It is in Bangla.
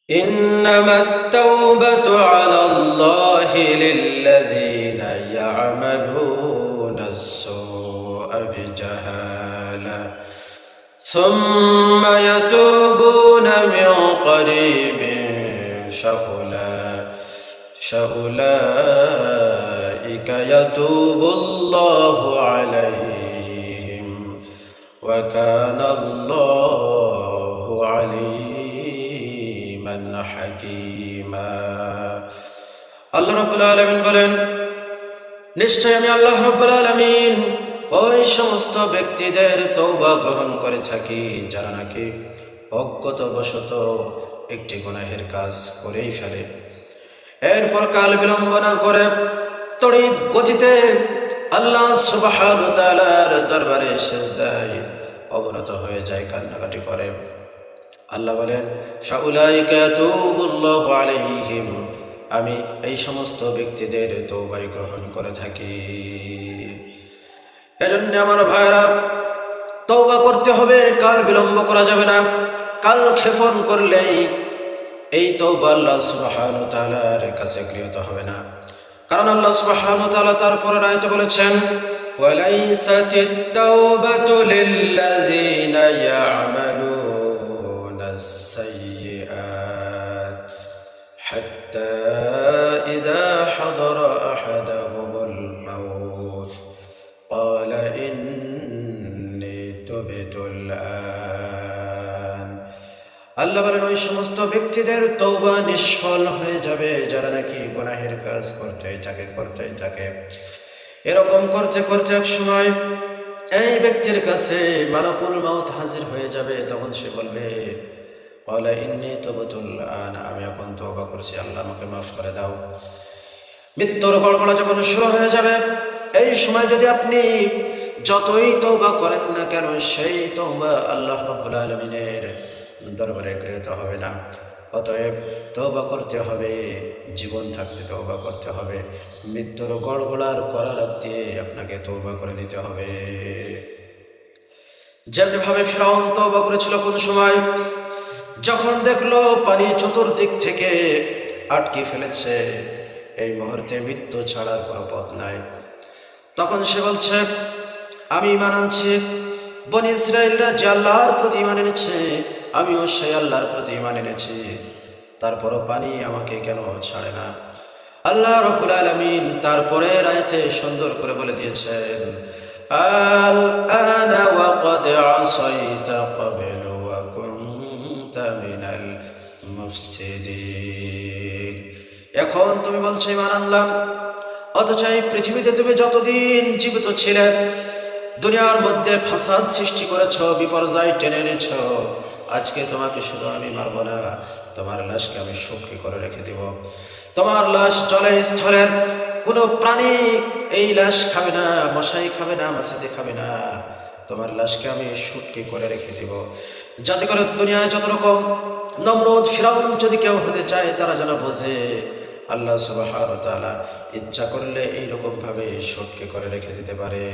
إنما التوبة على الله للذين يعملون السوء بجهالة ثم يتوبون من قريب فأولئك يتوب الله عليهم وكان الله عليما حكيما আল্লাহ রাব্বুল আলামিন বলেন, নিশ্চয় আমি আল্লাহ রাব্বুল আলামিন ওই সমস্ত ব্যক্তিদের তওবা গ্রহণ করে থাকি যারা নাকি অজ্ঞতাবশত একটি গুনাহের কাজ করেই ফেলে, এরপর কাল বিলম্ব না করে তড়িৎ গতিতে আল্লাহ সুবহানাহু ওয়া তাআলার দরবারে সিজদায় অবনত হয়ে যায়, কান্নাকাটি করে। আল্লাহ বলেন, ফাউলাইকা ইয়াতুবুল্লাহু আলাইহিম, আমি এই সমস্ত ব্যক্তিদের তওবা গ্রহণ করে থাকি। এজন্য আমার ভাইরা, তওবা করতে হবে, কাল বিলম্ব করা যাবে না। কাল ক্ষেপণ করলেই এই তওবা আল্লাহ সুবহানাহু ওয়া তাআলার কাছে গৃহীত হবে না। কারণ আল্লাহ সুবহানাহু ওয়া তাআলা তার পরের আয়াতে বলেছেন, ওয়ালাইসাতিত তাওবাতু লিল্লাযিনা ইয়া'মালুনাস সাইয়্যাত হাত্তা ইযা হাদারা আহাদাহুমুল মাউত ক্বালা ইন্নী তুবতুল আন। আল্লাহ বলেন, ওই সমস্ত ব্যক্তিদের তওবা নিষ্ফল হয়ে যাবে যারা নাকি গুনাহের কাজ করতেই থাকে। এরকম করতে করতে এক সময় এই ব্যক্তির কাছে মালাকুল মাউত হাজির হয়ে যাবে। তখন সে বলবে, ক্বালা ইন্নী তুবতুল আন, আমি এখন তওবা করছি, আল্লাহ আমাকে মাফ করে দাও। মৃত্যুর গড়গড়া যখন শুরু হয়ে যাবে, এই সময় যদি আপনি যতই তওবা করেন না কেন, সেই তওবা আল্লাহ রাব্বুল আলামিনের দরবারে গৃহীত হবে না। অতএব তওবা করতে হবে, জীবন থাকতে তওবা করতে হবে, মৃত্যুর গড়গড়ার করার আগে আপনাকে তওবা করে নিতে হবে। যেভাবে ফিরআউন তওবা করেছিল কোন সময়, যখন দেখলো পানি চতুর্দিক থেকে আটকে ফেলেছে, এই মুহূর্তে মৃত্যু ছাড়ার কোনো পথ নাই, তখন সে বলছে, আমি ঈমান আনছি, বনী ইসরাঈলরা যে আল্লাহর প্রতি ঈমান এনেছে, আমিও সেই আল্লাহর প্রতি ঈমান এনেছি, তারপরও পানি আমাকে কেন ছাড়ে না? আল্লাহ রাব্বুল আলামিন তারপরের আয়াতে সুন্দর করে বলে দিয়েছেন, আল আনা ওয়া ক্বাদ আসাইতা ক্বাবলু ওয়া কুনতা মিনাল মুফসিদিন। এখন তুমি বলছো ঈমান আনলাম, অথচ এই পৃথিবীতে তুমি যতদিন জীবিত ছিলে, দুনিয়ার মধ্যে ফাসাদ সৃষ্টি করেছ, বিপর্যয় টেনে এনেছ। আজকে তোমাকে শুধু আমি মারব না, তোমার লাশকে আমি শুটকি করে রেখে দিব। তোমার লাশ জলে স্থলের কোনো প্রাণী এই লাশ খাবে না, মশাই খাবে না, মাছিতে খাবে না, তোমার লাশকে আমি শুটকি করে রেখে দিব, যাতে করে দুনিয়ায় যত রকম নমরুদ ফিরআউন যদি কেউ হতে চায়, তারা যেন বোঝে আল্লাহ সুবহানাহু ওয়া তাআলা ইচ্ছা করলে এইরকম ভাবে শুটকি করে রেখে দিতে পারে।